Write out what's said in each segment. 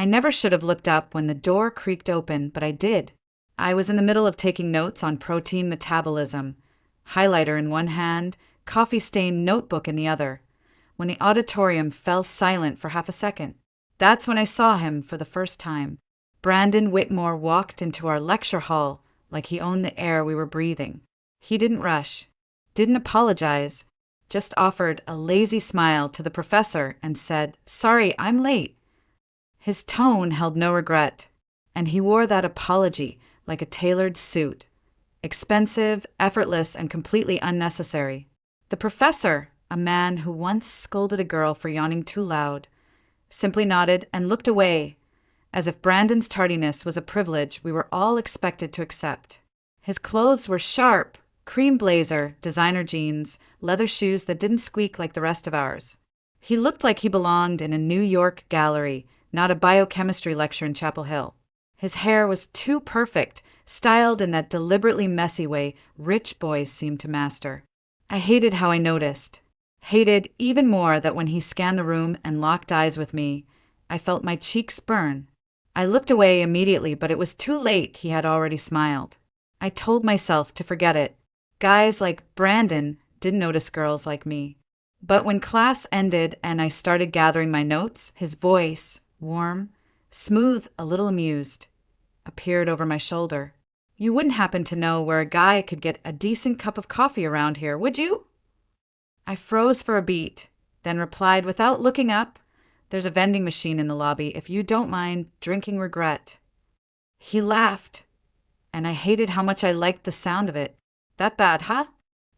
I never should have looked up when the door creaked open, but I did. I was in the middle of taking notes on protein metabolism, highlighter in one hand, coffee-stained notebook in the other, when the auditorium fell silent for half a second. That's when I saw him for the first time. Brandon Whitmore walked into our lecture hall like he owned the air we were breathing. He didn't rush, didn't apologize, just offered a lazy smile to the professor and said, "Sorry, I'm late." His tone held no regret, and he wore that apology like a tailored suit. Expensive, effortless, and completely unnecessary. The professor, a man who once scolded a girl for yawning too loud, simply nodded and looked away, as if Brandon's tardiness was a privilege we were all expected to accept. His clothes were sharp, cream blazer, designer jeans, leather shoes that didn't squeak like the rest of ours. He looked like he belonged in a New York gallery, not a biochemistry lecture in Chapel Hill. His hair was too perfect, styled in that deliberately messy way rich boys seem to master. I hated how I noticed. Hated even more that when he scanned the room and locked eyes with me, I felt my cheeks burn. I looked away immediately, but it was too late. He had already smiled. I told myself to forget it. Guys like Brandon didn't notice girls like me. But when class ended and I started gathering my notes, his voice, warm, smooth, a little amused, appeared over my shoulder. "You wouldn't happen to know where a guy could get a decent cup of coffee around here, would you?" I froze for a beat, then replied without looking up, "There's a vending machine in the lobby if you don't mind drinking regret." He laughed, and I hated how much I liked the sound of it. "That bad, huh?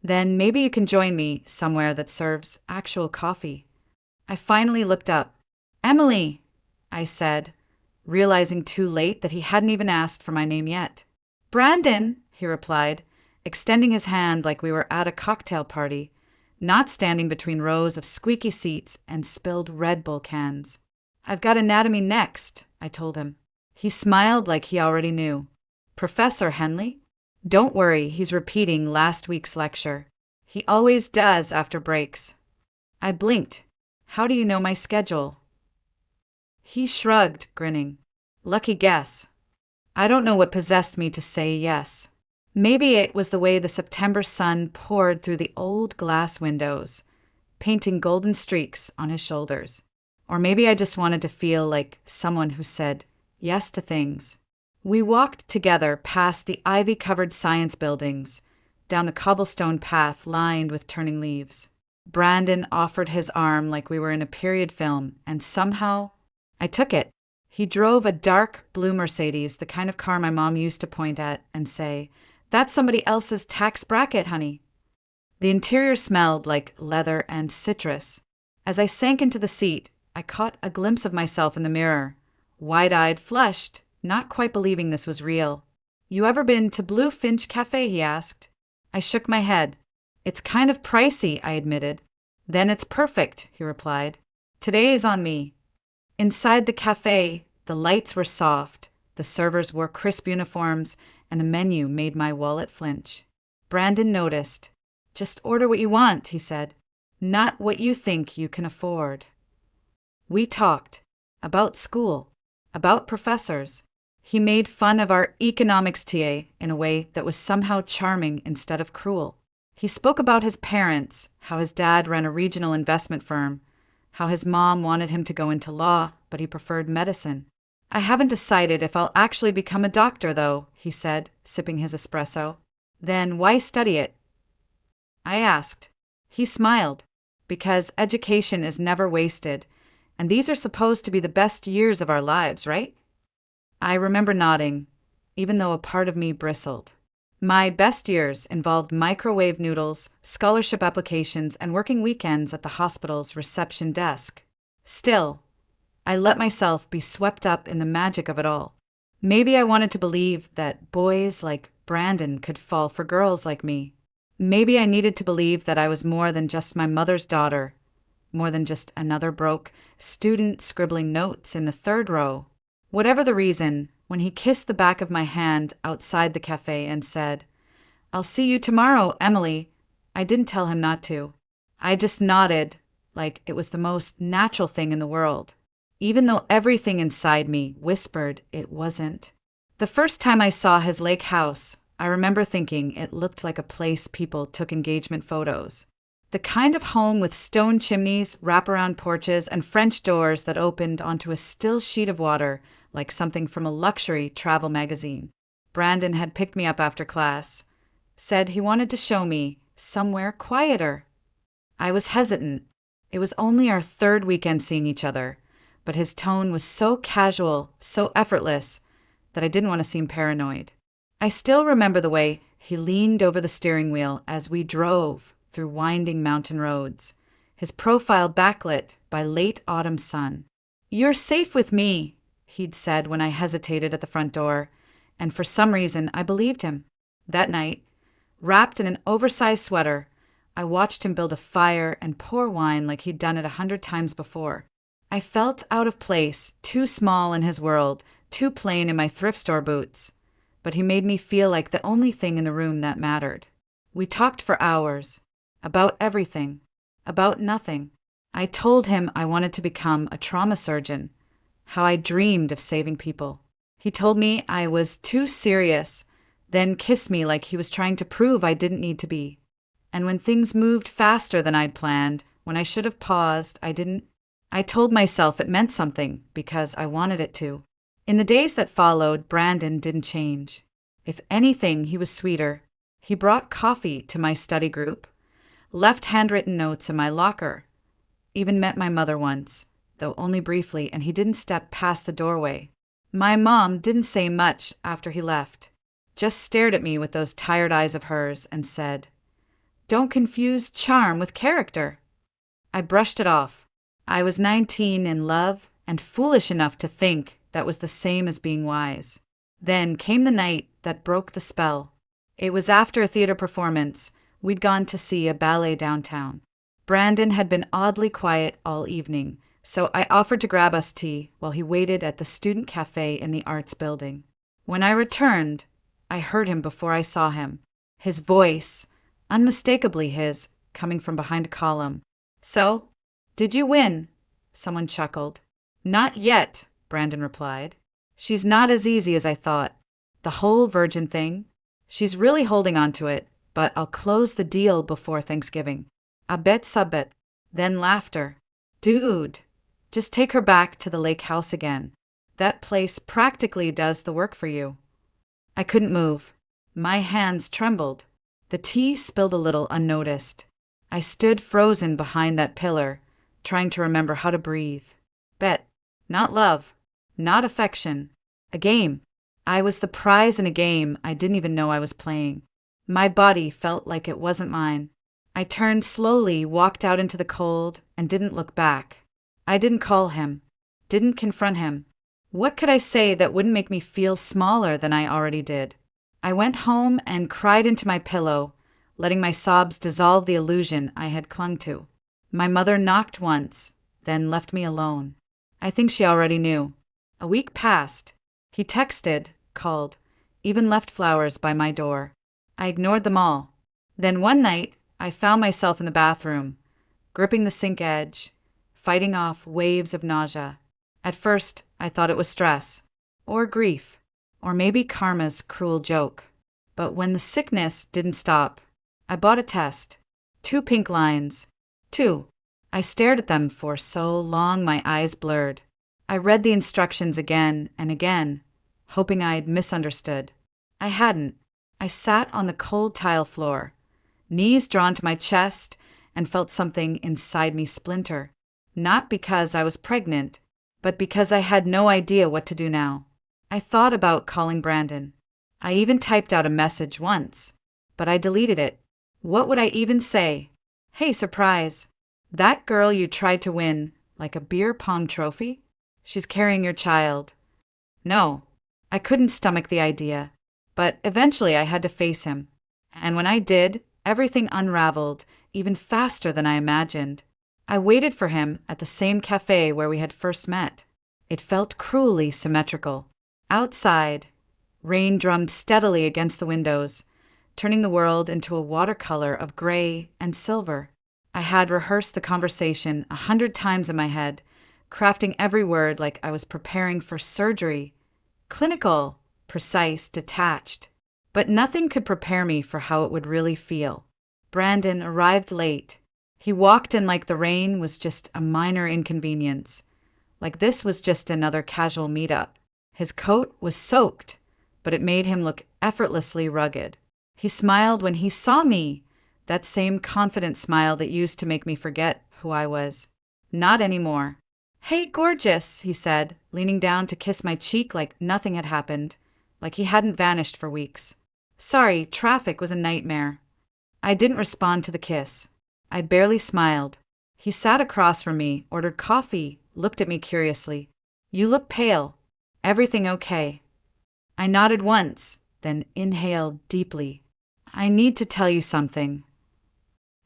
Then maybe you can join me somewhere that serves actual coffee." I finally looked up. "Emily," I said, realizing too late that he hadn't even asked for my name yet. "Brandon," he replied, extending his hand like we were at a cocktail party, not standing between rows of squeaky seats and spilled Red Bull cans. "I've got anatomy next," I told him. He smiled like he already knew. "Professor Henley? Don't worry, he's repeating last week's lecture. He always does after breaks." I blinked. "How do you know my schedule?" He shrugged, grinning. "Lucky guess." I don't know what possessed me to say yes. Maybe it was the way the September sun poured through the old glass windows, painting golden streaks on his shoulders. Or maybe I just wanted to feel like someone who said yes to things. We walked together past the ivy-covered science buildings, down the cobblestone path lined with turning leaves. Brandon offered his arm like we were in a period film, and somehow I took it. He drove a dark blue Mercedes, the kind of car my mom used to point at and say, "That's somebody else's tax bracket, honey." The interior smelled like leather and citrus. As I sank into the seat, I caught a glimpse of myself in the mirror, wide-eyed, flushed, not quite believing this was real. "You ever been to Blue Finch Cafe?" he asked. I shook my head. "It's kind of pricey," I admitted. "Then it's perfect," he replied. "Today's on me." Inside the cafe, the lights were soft, the servers wore crisp uniforms, and the menu made my wallet flinch. Brandon noticed. "Just order what you want," he said. "Not what you think you can afford." We talked about school, about professors. He made fun of our economics TA in a way that was somehow charming instead of cruel. He spoke about his parents, how his dad ran a regional investment firm, how his mom wanted him to go into law, but he preferred medicine. "I haven't decided if I'll actually become a doctor, though," he said, sipping his espresso. "Then why study it?" I asked. He smiled. "Because education is never wasted, and these are supposed to be the best years of our lives, right?" I remember nodding, even though a part of me bristled. My best years involved microwave noodles, scholarship applications, and working weekends at the hospital's reception desk. Still, I let myself be swept up in the magic of it all. Maybe I wanted to believe that boys like Brandon could fall for girls like me. Maybe I needed to believe that I was more than just my mother's daughter, more than just another broke student scribbling notes in the third row. Whatever the reason, when he kissed the back of my hand outside the cafe and said, "I'll see you tomorrow, Emily," I didn't tell him not to. I just nodded like it was the most natural thing in the world. even though everything inside me whispered it wasn't. The first time I saw his lake house, I remember thinking it looked like a place people took engagement photos. The kind of home with stone chimneys, wraparound porches, and French doors that opened onto a still sheet of water like something from a luxury travel magazine. Brandon had picked me up after class, said he wanted to show me somewhere quieter. I was hesitant. It was only our third weekend seeing each other, but his tone was so casual, so effortless, that I didn't want to seem paranoid. I still remember the way he leaned over the steering wheel as we drove through winding mountain roads, his profile backlit by late autumn sun. "You're safe with me," he'd said when I hesitated at the front door, and for some reason I believed him. That night, wrapped in an oversized sweater, I watched him build a fire and pour wine like he'd done it 100 times before. I felt out of place, too small in his world, too plain in my thrift store boots, but he made me feel like the only thing in the room that mattered. We talked for hours, about everything, about nothing. I told him I wanted to become a trauma surgeon, how I dreamed of saving people. He told me I was too serious, then kissed me like he was trying to prove I didn't need to be. And when things moved faster than I'd planned, when I should have paused, I didn't. I told myself it meant something because I wanted it to. In the days that followed, Brandon didn't change. If anything, he was sweeter. He brought coffee to my study group, left handwritten notes in my locker, even met my mother once, though only briefly, and he didn't step past the doorway. My mom didn't say much after he left, just stared at me with those tired eyes of hers and said, "Don't confuse charm with character." I brushed it off. I was 19 in love and foolish enough to think that was the same as being wise. Then came the night that broke the spell. It was after a theater performance. We'd gone to see a ballet downtown. Brandon had been oddly quiet all evening, so I offered to grab us tea while he waited at the student cafe in the arts building. When I returned, I heard him before I saw him. His voice, unmistakably his, coming from behind a column. "So, did you win?" Someone chuckled. "Not yet," Brandon replied. "She's not as easy as I thought. The whole virgin thing. She's really holding on to it, but I'll close the deal before Thanksgiving. I bet sabet." Then laughter. "Dude, just take her back to the lake house again. That place practically does the work for you." I couldn't move. My hands trembled. The tea spilled a little unnoticed. I stood frozen behind that pillar, trying to remember how to breathe. Bet. Not love. Not affection. A game. I was the prize in a game I didn't even know I was playing. My body felt like it wasn't mine. I turned slowly, walked out into the cold, and didn't look back. I didn't call him. Didn't confront him. What could I say that wouldn't make me feel smaller than I already did? I went home and cried into my pillow, letting my sobs dissolve the illusion I had clung to. My mother knocked once, then left me alone. I think she already knew. A week passed. He texted, called, even left flowers by my door. I ignored them all. Then one night, I found myself in the bathroom, gripping the sink edge, fighting off waves of nausea. At first, I thought it was stress, or grief, or maybe karma's cruel joke. But when the sickness didn't stop, I bought a test. 2 pink lines. 2. I stared at them for so long my eyes blurred. I read the instructions again and again, hoping I'd misunderstood. I hadn't. I sat on the cold tile floor, knees drawn to my chest, and felt something inside me splinter. Not because I was pregnant, but because I had no idea what to do now. I thought about calling Brandon. I even typed out a message once, but I deleted it. What would I even say? "Hey, surprise. That girl you tried to win, like a beer pong trophy? She's carrying your child." No, I couldn't stomach the idea, but eventually I had to face him. And when I did, everything unraveled, even faster than I imagined. I waited for him at the same cafe where we had first met. It felt cruelly symmetrical. Outside, rain drummed steadily against the windows, turning the world into a watercolor of gray and silver. I had rehearsed the conversation 100 times in my head, crafting every word like I was preparing for surgery. Clinical, precise, detached. But nothing could prepare me for how it would really feel. Brandon arrived late. He walked in like the rain was just a minor inconvenience, like this was just another casual meetup. His coat was soaked, but it made him look effortlessly rugged. He smiled when he saw me, that same confident smile that used to make me forget who I was. Not anymore. "Hey, gorgeous," he said, leaning down to kiss my cheek like nothing had happened, like he hadn't vanished for weeks. Sorry, traffic was a nightmare. I didn't respond to the kiss. I barely smiled. He sat across from me, ordered coffee, looked at me curiously. "You look pale. Everything okay?" I nodded once, then inhaled deeply. "I need to tell you something."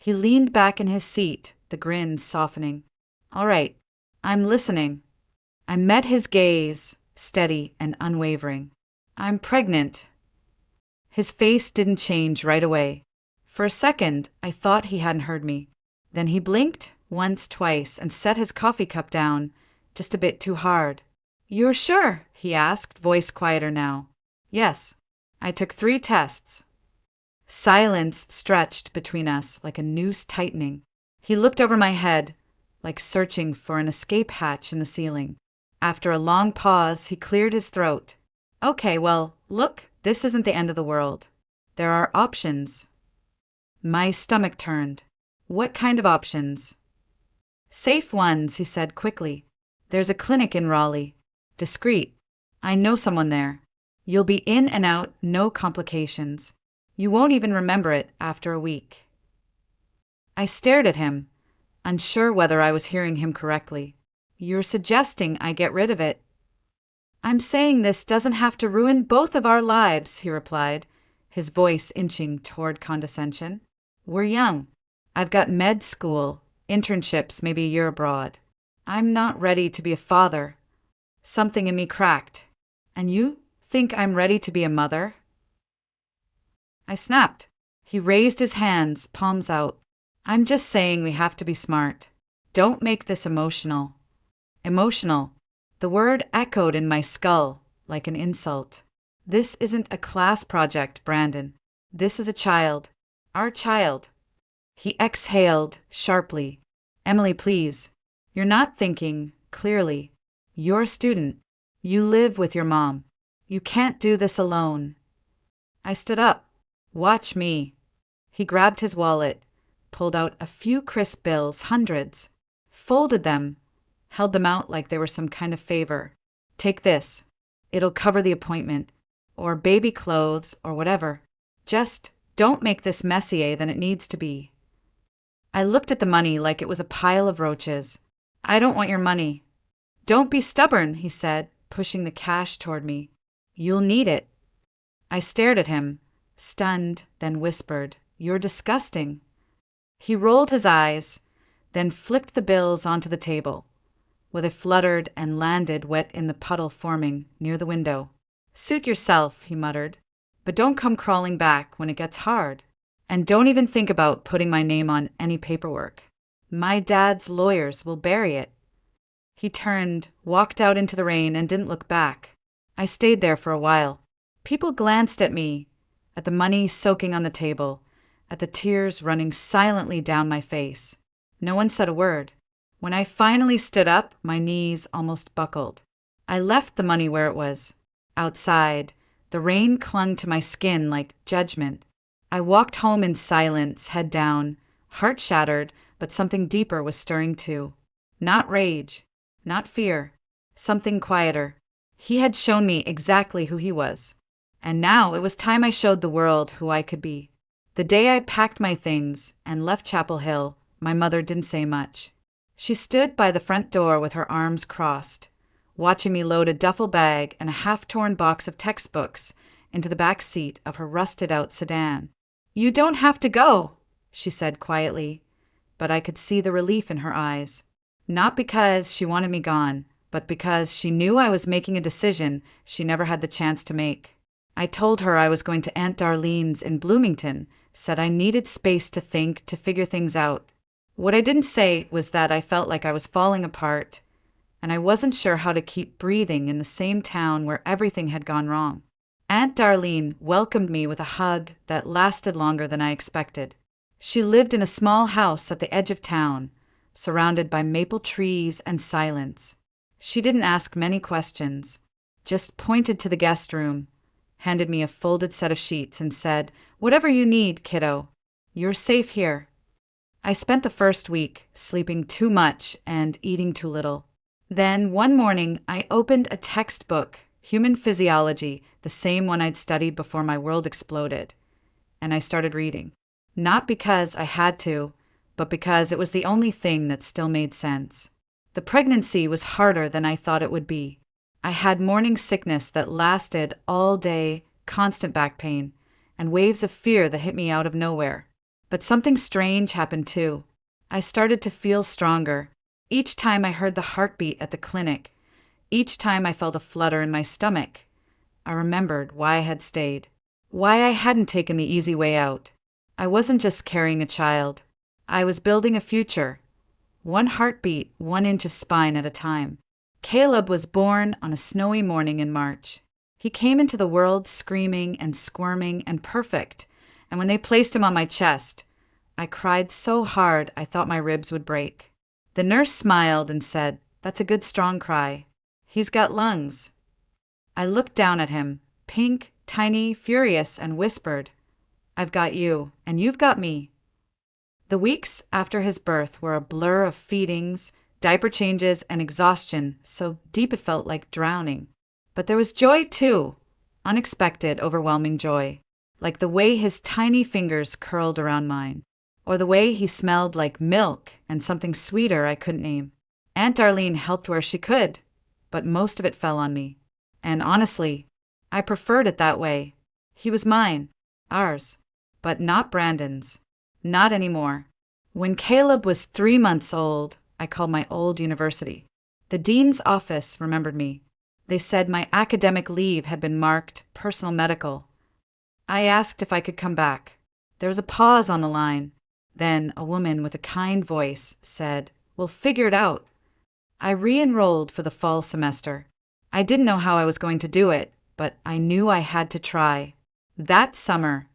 He leaned back in his seat, the grin softening. "All right, I'm listening." I met his gaze, steady and unwavering. "I'm pregnant." His face didn't change right away. For a second, I thought he hadn't heard me. Then he blinked once, twice, and set his coffee cup down, just a bit too hard. "You're sure?" he asked, voice quieter now. "Yes. I took 3 tests." Silence stretched between us like a noose tightening. He looked over my head, like searching for an escape hatch in the ceiling. After a long pause, he cleared his throat. "Okay, well, look, this isn't the end of the world. There are options." My stomach turned. "What kind of options?" "Safe ones," he said quickly. "There's a clinic in Raleigh. Discreet. I know someone there. You'll be in and out, no complications. You won't even remember it after a week." I stared at him, unsure whether I was hearing him correctly. "You're suggesting I get rid of it?" "I'm saying this doesn't have to ruin both of our lives," he replied, his voice inching toward condescension. "We're young. I've got med school, internships, maybe a year abroad. I'm not ready to be a father." Something in me cracked. "And you think I'm ready to be a mother?" I snapped. He raised his hands, palms out. "I'm just saying we have to be smart. Don't make this emotional." Emotional. The word echoed in my skull like an insult. "This isn't a class project, Brandon. This is a child. Our child." He exhaled sharply. "Emily, please. You're not thinking clearly. You're a student. You live with your mom. You can't do this alone." I stood up. "Watch me." He grabbed his wallet, pulled out a few crisp bills, hundreds, folded them, held them out like they were some kind of favor. "Take this. It'll cover the appointment, or baby clothes, or whatever. Just don't make this messier than it needs to be." I looked at the money like it was a pile of roaches. "I don't want your money." "Don't be stubborn," he said, pushing the cash toward me. "You'll need it." I stared at him, stunned, then whispered, "You're disgusting." He rolled his eyes, then flicked the bills onto the table, where they fluttered and landed wet in the puddle forming near the window. "Suit yourself," he muttered, "but don't come crawling back when it gets hard. And don't even think about putting my name on any paperwork. My dad's lawyers will bury it." He turned, walked out into the rain, and didn't look back. I stayed there for a while. People glanced at me, at the money soaking on the table, at the tears running silently down my face. No one said a word. When I finally stood up, my knees almost buckled. I left the money where it was. Outside, the rain clung to my skin like judgment. I walked home in silence, head down, heart shattered, but something deeper was stirring too. Not rage, not fear, something quieter. He had shown me exactly who he was, and now it was time I showed the world who I could be. The day I packed my things and left Chapel Hill, my mother didn't say much. She stood by the front door with her arms crossed, watching me load a duffel bag and a half-torn box of textbooks into the back seat of her rusted-out sedan. "You don't have to go," she said quietly, but I could see the relief in her eyes. Not because she wanted me gone, but because she knew I was making a decision she never had the chance to make. I told her I was going to Aunt Darlene's in Bloomington, said I needed space to think, to figure things out. What I didn't say was that I felt like I was falling apart, and I wasn't sure how to keep breathing in the same town where everything had gone wrong. Aunt Darlene welcomed me with a hug that lasted longer than I expected. She lived in a small house at the edge of town, surrounded by maple trees and silence. She didn't ask many questions, just pointed to the guest room, handed me a folded set of sheets, and said, "Whatever you need, kiddo. You're safe here." I spent the first week sleeping too much and eating too little. Then, one morning, I opened a textbook, Human Physiology, the same one I'd studied before my world exploded, and I started reading. Not because I had to, but because it was the only thing that still made sense. The pregnancy was harder than I thought it would be. I had morning sickness that lasted all day, constant back pain, and waves of fear that hit me out of nowhere. But something strange happened too. I started to feel stronger. Each time I heard the heartbeat at the clinic, each time I felt a flutter in my stomach, I remembered why I had stayed, why I hadn't taken the easy way out. I wasn't just carrying a child. I was building a future, one heartbeat, 1 inch of spine at a time. Caleb was born on a snowy morning in March. He came into the world screaming and squirming and perfect, and when they placed him on my chest, I cried so hard I thought my ribs would break. The nurse smiled and said, "That's a good strong cry. He's got lungs." I looked down at him, pink, tiny, furious, and whispered, "I've got you, and you've got me." The weeks after his birth were a blur of feedings, diaper changes, and exhaustion so deep it felt like drowning. But there was joy too, unexpected, overwhelming joy, like the way his tiny fingers curled around mine, or the way he smelled like milk and something sweeter I couldn't name. Aunt Darlene helped where she could, but most of it fell on me. And honestly, I preferred it that way. He was mine, ours, but not Brandon's. Not anymore. When Caleb was 3 months old, I called my old university. The dean's office remembered me. They said my academic leave had been marked personal medical. I asked if I could come back. There was a pause on the line. Then a woman with a kind voice said, "We'll figure it out." I re-enrolled for the fall semester. I didn't know how I was going to do it, but I knew I had to try. That summer,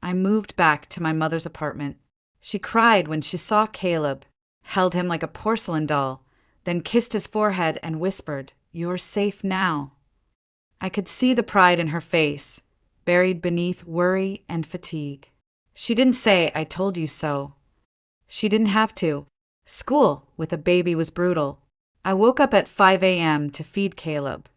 I moved back to my mother's apartment. She cried when she saw Caleb, held him like a porcelain doll, then kissed his forehead and whispered, "You're safe now." I could see the pride in her face, buried beneath worry and fatigue. She didn't say, "I told you so." She didn't have to. School with a baby was brutal. I woke up at 5 a.m. to feed Caleb,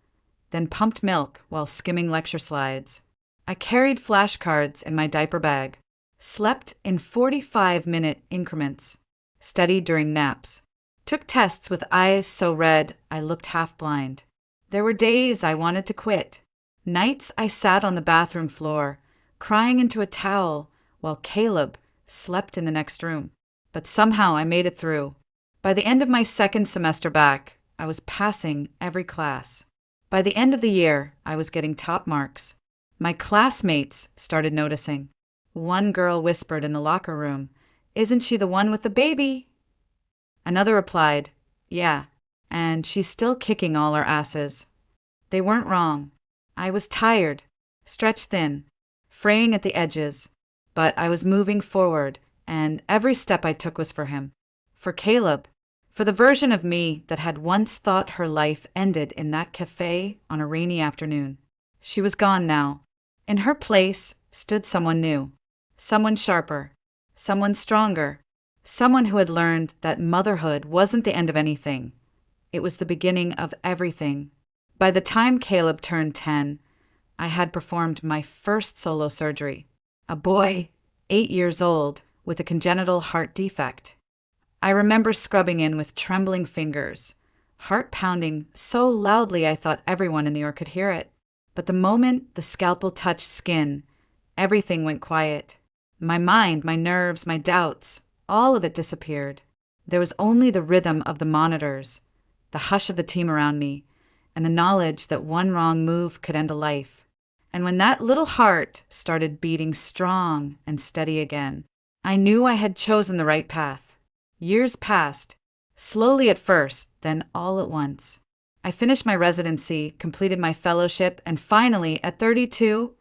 then pumped milk while skimming lecture slides. I carried flashcards in my diaper bag, slept in 45-minute increments, studied during naps, took tests with eyes so red I looked half blind. There were days I wanted to quit, nights I sat on the bathroom floor, crying into a towel while Caleb slept in the next room. But somehow I made it through. By the end of my second semester back, I was passing every class. By the end of the year, I was getting top marks. My classmates started noticing. One girl whispered in the locker room, "Isn't she the one with the baby?" Another replied, "Yeah, and she's still kicking all our asses." They weren't wrong. I was tired, stretched thin, fraying at the edges, but I was moving forward, and every step I took was for him. For Caleb, for the version of me that had once thought her life ended in that cafe on a rainy afternoon. She was gone now. In her place stood someone new, someone sharper, someone stronger, someone who had learned that motherhood wasn't the end of anything. It was the beginning of everything. By the time Caleb turned 10, I had performed my first solo surgery. A boy, 8 years old, with a congenital heart defect. I remember scrubbing in with trembling fingers, heart pounding so loudly I thought everyone in New York could hear it. But the moment the scalpel touched skin, everything went quiet. My mind, my nerves, my doubts, all of it disappeared. There was only the rhythm of the monitors, the hush of the team around me, and the knowledge that one wrong move could end a life. And when that little heart started beating strong and steady again, I knew I had chosen the right path. Years passed, Slowly at first, then all at once. I finished my residency, completed my fellowship, and finally, at 32,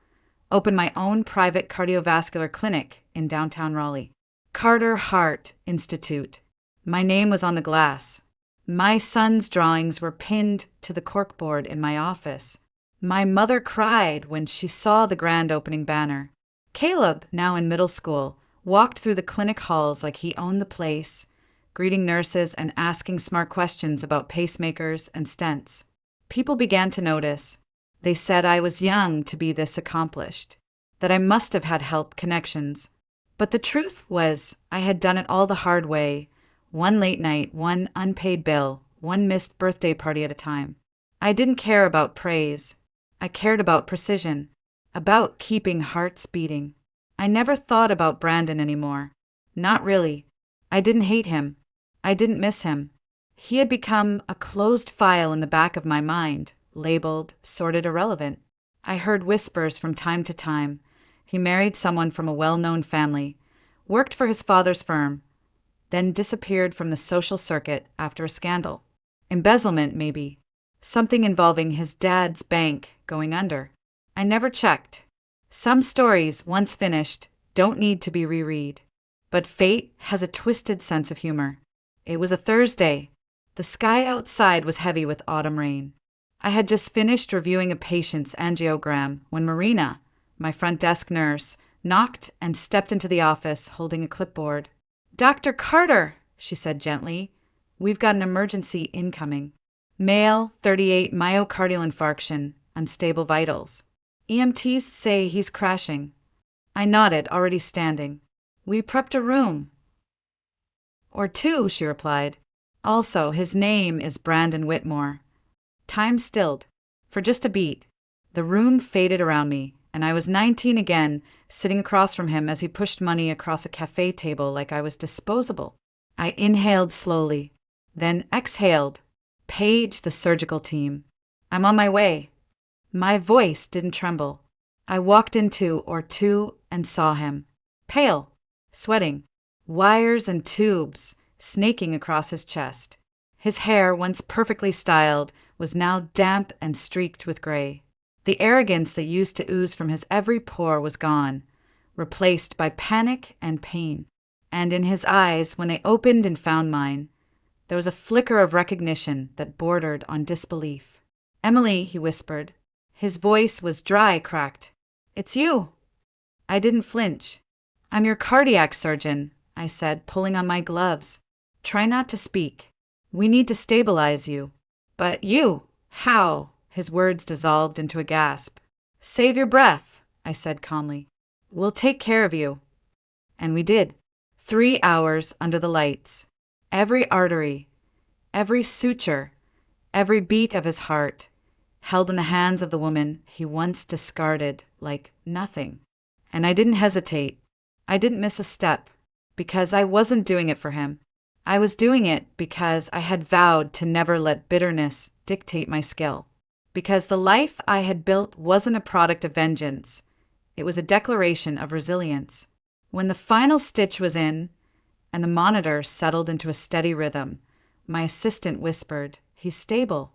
opened my own private cardiovascular clinic in downtown Raleigh. Carter Heart Institute. My name was on the glass. My son's drawings were pinned to the corkboard in my office. My mother cried when she saw the grand opening banner. Caleb, now in middle school, walked through the clinic halls like he owned the place, greeting nurses and asking smart questions about pacemakers and stents. People began to notice. They said I was young to be this accomplished, that I must have had help connections. But the truth was, I had done it all the hard way, one late night, one unpaid bill, one missed birthday party at a time. I didn't care about praise. I cared about precision, about keeping hearts beating. I never thought about Brandon anymore. Not really. I didn't hate him. I didn't miss him. He had become a closed file in the back of my mind, labeled, sorted irrelevant. I heard whispers from time to time. He married someone from a well-known family, worked for his father's firm, then disappeared from the social circuit after a scandal. Embezzlement, maybe. Something involving his dad's bank going under. I never checked. Some stories, once finished, don't need to be reread. But fate has a twisted sense of humor. It was a Thursday. The sky outside was heavy with autumn rain. I had just finished reviewing a patient's angiogram when Marina, my front desk nurse, knocked and stepped into the office holding a clipboard. "Dr. Carter," she said gently, "we've got an emergency incoming. Male, 38, myocardial infarction, unstable vitals. EMTs say he's crashing." I nodded, already standing. "We prepped a room." "Or two," she replied. "Also, his name is Brandon Whitmore." Time stilled. For just a beat. The room faded around me, and I was 19 again, sitting across from him as he pushed money across a cafe table like I was disposable. I inhaled slowly, then exhaled. "Page the surgical team. I'm on my way." My voice didn't tremble. I walked into or two and saw him. Pale, sweating, wires and tubes snaking across his chest. His hair, once perfectly styled, was now damp and streaked with gray. The arrogance that used to ooze from his every pore was gone, replaced by panic and pain. And in his eyes, when they opened and found mine, there was a flicker of recognition that bordered on disbelief. "Emily," he whispered. His voice was dry, cracked. "It's you." I didn't flinch. "I'm your cardiac surgeon," I said, pulling on my gloves. "Try not to speak. We need to stabilize you." "But you, how?" His words dissolved into a gasp. "Save your breath," I said calmly. "We'll take care of you." And we did. 3 hours under the lights. Every artery, every suture, every beat of his heart, held in the hands of the woman he once discarded like nothing. And I didn't hesitate. I didn't miss a step, because I wasn't doing it for him. I was doing it because I had vowed to never let bitterness dictate my skill. Because the life I had built wasn't a product of vengeance. It was a declaration of resilience. When the final stitch was in, and the monitor settled into a steady rhythm, my assistant whispered, "He's stable."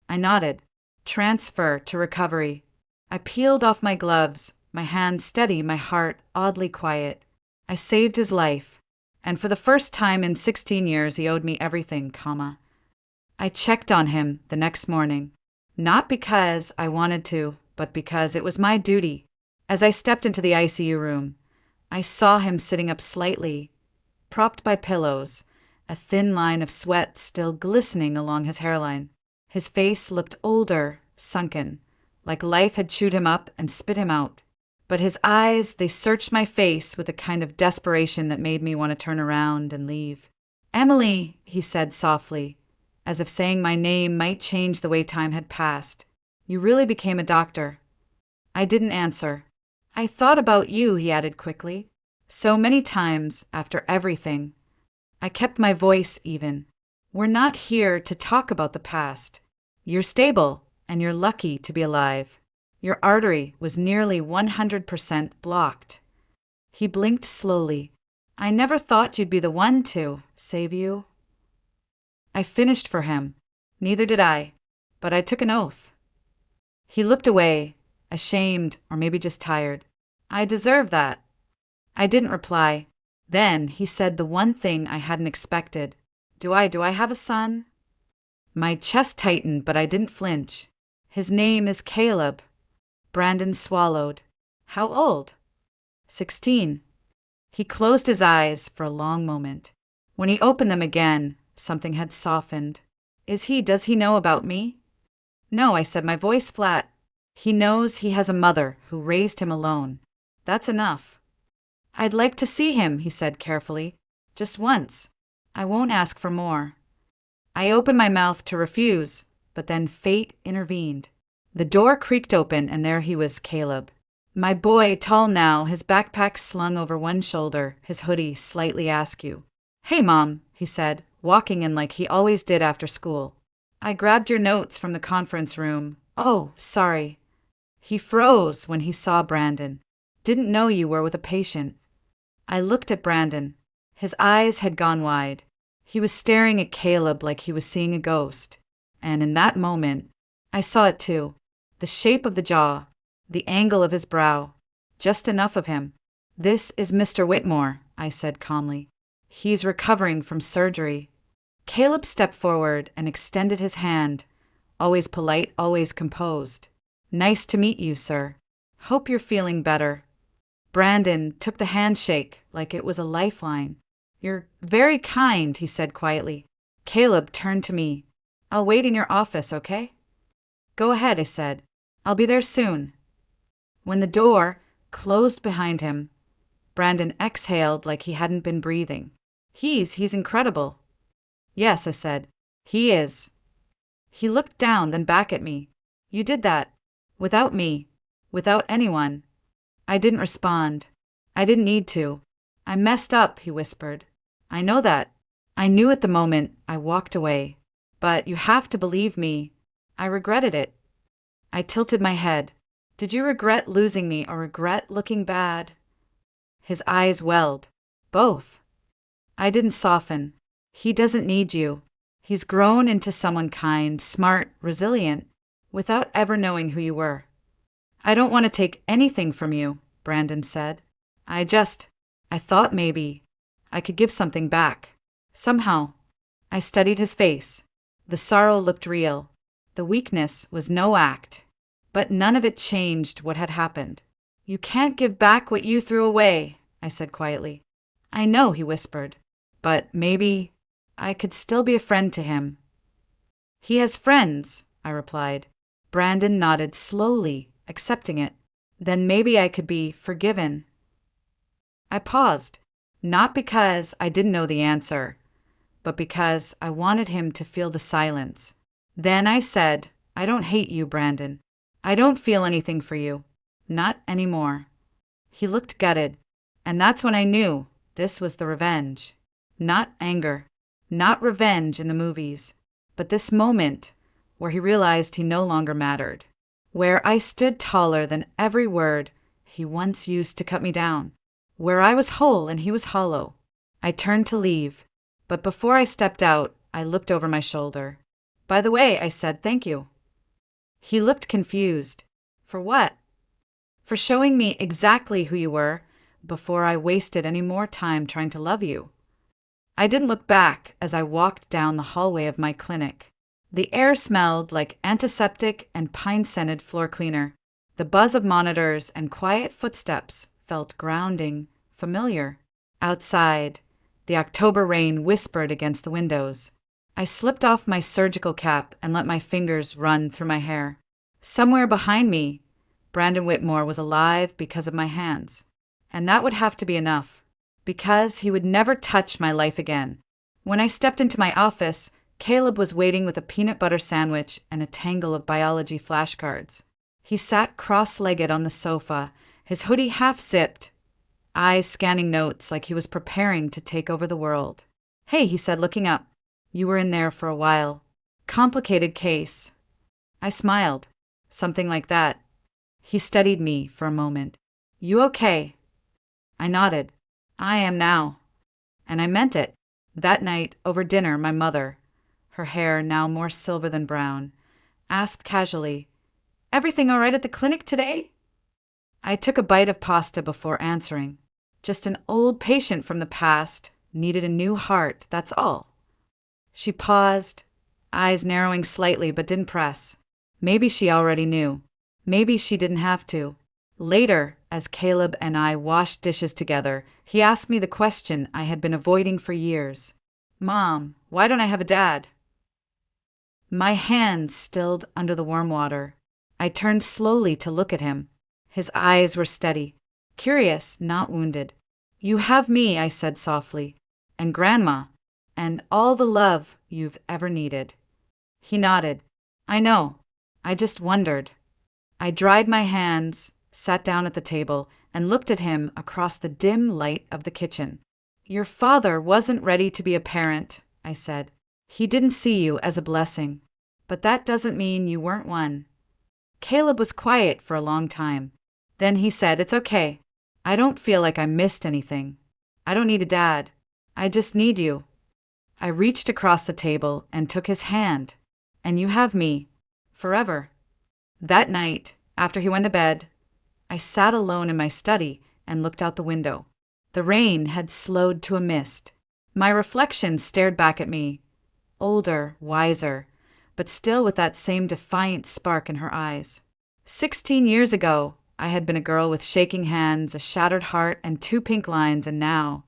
I nodded. Transfer to recovery. I peeled off my gloves, my hand steady, my heart oddly quiet. I saved his life, and for the first time in 16 years he owed me everything, I checked on him the next morning, not because I wanted to, but because it was my duty. As I stepped into the ICU room, I saw him sitting up slightly, propped by pillows, a thin line of sweat still glistening along his hairline. His face looked older, sunken, like life had chewed him up and spit him out. But his eyes, they searched my face with a kind of desperation that made me want to turn around and leave. "Emily," he said softly, as if saying my name might change the way time had passed. "You really became a doctor." I didn't answer. "I thought about you," he added quickly. "So many times, after everything." I kept my voice even. "We're not here to talk about the past. You're stable, and you're lucky to be alive. Your artery was nearly 100% blocked." He blinked slowly. "I never thought you'd be the one to save you." I finished for him. Neither did I, but I took an oath. He looked away, ashamed or maybe just tired. I deserve that. I didn't reply. Then he said the one thing I hadn't expected. Do I have a son? My chest tightened, but I didn't flinch. His name is Caleb. Brandon swallowed. How old? 16. He closed his eyes for a long moment. When he opened them again, something had softened. Does he know about me? No, I said, my voice flat. He knows he has a mother who raised him alone. That's enough. I'd like to see him, he said carefully. Just once. I won't ask for more. I opened my mouth to refuse, but then fate intervened. The door creaked open, and there he was, Caleb. My boy, tall now, his backpack slung over one shoulder, his hoodie slightly askew. Hey, Mom, he said, walking in like he always did after school. I grabbed your notes from the conference room. Oh, sorry. He froze when he saw Brandon. Didn't know you were with a patient. I looked at Brandon. His eyes had gone wide. He was staring at Caleb like he was seeing a ghost. And in that moment, I saw it too. The shape of the jaw, the angle of his brow, just enough of him. This is Mr. Whitmore, I said calmly. He's recovering from surgery. Caleb stepped forward and extended his hand, always polite, always composed. Nice to meet you, sir. Hope you're feeling better. Brandon took the handshake like it was a lifeline. You're very kind, he said quietly. Caleb turned to me. I'll wait in your office, okay? Go ahead, I said. I'll be there soon. When the door closed behind him, Brandon exhaled like he hadn't been breathing. He's incredible. Yes, I said. He is. He looked down, then back at me. You did that. Without me. Without anyone. I didn't respond. I didn't need to. I messed up, he whispered. I know that. I knew at the moment. I walked away. But you have to believe me. I regretted it. I tilted my head. Did you regret losing me or regret looking bad? His eyes welled. Both. I didn't soften. He doesn't need you. He's grown into someone kind, smart, resilient, without ever knowing who you were. I don't want to take anything from you, Brandon said. I thought maybe I could give something back. Somehow. I studied his face. The sorrow looked real. The weakness was no act. But none of it changed what had happened. You can't give back what you threw away, I said quietly. I know, he whispered. But maybe I could still be a friend to him. He has friends, I replied. Brandon nodded slowly, accepting it. Then maybe I could be forgiven. I paused, not because I didn't know the answer, but because I wanted him to feel the silence. Then I said, I don't hate you, Brandon. I don't feel anything for you. Not anymore. He looked gutted, and that's when I knew this was the revenge. Not anger, not revenge in the movies, but this moment where he realized he no longer mattered, where I stood taller than every word he once used to cut me down, where I was whole and he was hollow. I turned to leave, but before I stepped out, I looked over my shoulder. By the way, I said, thank you. He looked confused. For what? For showing me exactly who you were before I wasted any more time trying to love you. I didn't look back as I walked down the hallway of my clinic. The air smelled like antiseptic and pine-scented floor cleaner. The buzz of monitors and quiet footsteps felt grounding, familiar. Outside, the October rain whispered against the windows. I slipped off my surgical cap and let my fingers run through my hair. Somewhere behind me, Brandon Whitmore was alive because of my hands. And that would have to be enough, because he would never touch my life again. When I stepped into my office, Caleb was waiting with a peanut butter sandwich and a tangle of biology flashcards. He sat cross-legged on the sofa, his hoodie half-zipped, eyes scanning notes like he was preparing to take over the world. Hey, he said, looking up. You were in there for a while. Complicated case. I smiled. Something like that. He studied me for a moment. You okay? I nodded. I am now. And I meant it. That night, over dinner, my mother, her hair now more silver than brown, asked casually, "Everything all right at the clinic today?" I took a bite of pasta before answering. Just an old patient from the past, needed a new heart, that's all. She paused, eyes narrowing slightly but didn't press. Maybe she already knew. Maybe she didn't have to. Later, as Caleb and I washed dishes together, he asked me the question I had been avoiding for years. "Mom, why don't I have a dad?" My hands stilled under the warm water. I turned slowly to look at him. His eyes were steady, curious, not wounded. "You have me," I said softly, "and Grandma, and all the love you've ever needed." He nodded. "I know. I just wondered." I dried my hands, sat down at the table, and looked at him across the dim light of the kitchen. "Your father wasn't ready to be a parent," I said. "He didn't see you as a blessing. But that doesn't mean you weren't one." Caleb was quiet for a long time. Then he said, "It's okay. I don't feel like I missed anything. I don't need a dad. I just need you." I reached across the table and took his hand. "And you have me. Forever." That night, after he went to bed, I sat alone in my study and looked out the window. The rain had slowed to a mist. My reflection stared back at me, older, wiser, but still with that same defiant spark in her eyes. 16 years ago, I had been a girl with shaking hands, a shattered heart, and 2 pink lines, and now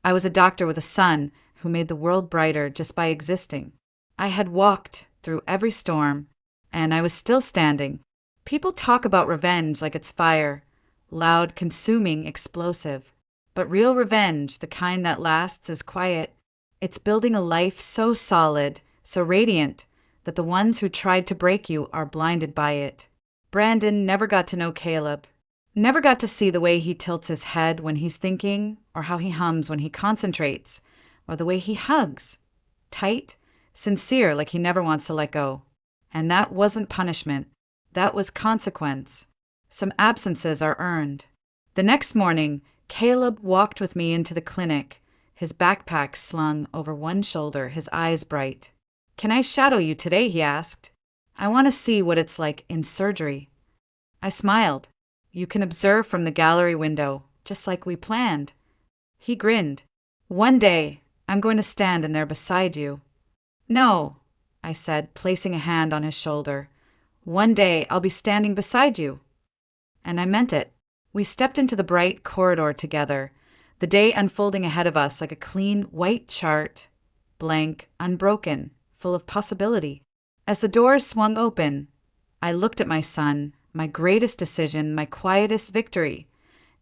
I was a doctor with a son who made the world brighter just by existing. I had walked through every storm, and I was still standing. People talk about revenge like it's fire, loud, consuming, explosive. But real revenge, the kind that lasts, is quiet. It's building a life so solid, so radiant, that the ones who tried to break you are blinded by it. Brandon never got to know Caleb, never got to see the way he tilts his head when he's thinking, or how he hums when he concentrates, or the way he hugs. Tight, sincere, like he never wants to let go. And that wasn't punishment. That was consequence. Some absences are earned. The next morning, Caleb walked with me into the clinic, his backpack slung over one shoulder, his eyes bright. "Can I shadow you today?" he asked. "I want to see what it's like in surgery." I smiled. "You can observe from the gallery window, just like we planned." He grinned. "One day, I'm going to stand in there beside you." "No," I said, placing a hand on his shoulder. "One day, I'll be standing beside you." And I meant it. We stepped into the bright corridor together, the day unfolding ahead of us like a clean, white chart, blank, unbroken, full of possibility. As the doors swung open, I looked at my son, my greatest decision, my quietest victory,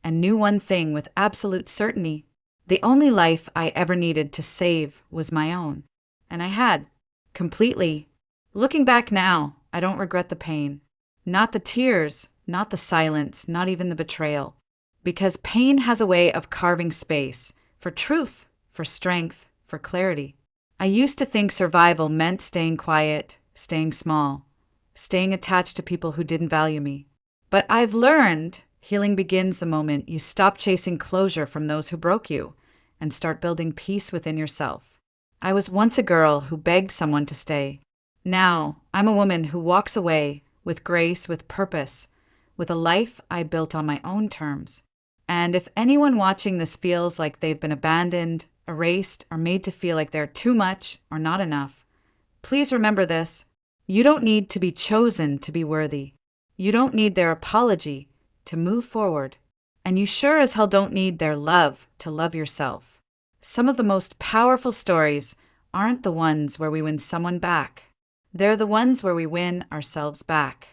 and knew one thing with absolute certainty. The only life I ever needed to save was my own. And I had, completely. Looking back now, I don't regret the pain. Not the tears, not the silence, not even the betrayal. Because pain has a way of carving space for truth, for strength, for clarity. I used to think survival meant staying quiet, staying small, staying attached to people who didn't value me. But I've learned healing begins the moment you stop chasing closure from those who broke you and start building peace within yourself. I was once a girl who begged someone to stay. Now, I'm a woman who walks away with grace, with purpose, with a life I built on my own terms. And if anyone watching this feels like they've been abandoned, erased, or made to feel like they're too much or not enough, please remember this. You don't need to be chosen to be worthy. You don't need their apology to move forward. And you sure as hell don't need their love to love yourself. Some of the most powerful stories aren't the ones where we win someone back. They're the ones where we win ourselves back.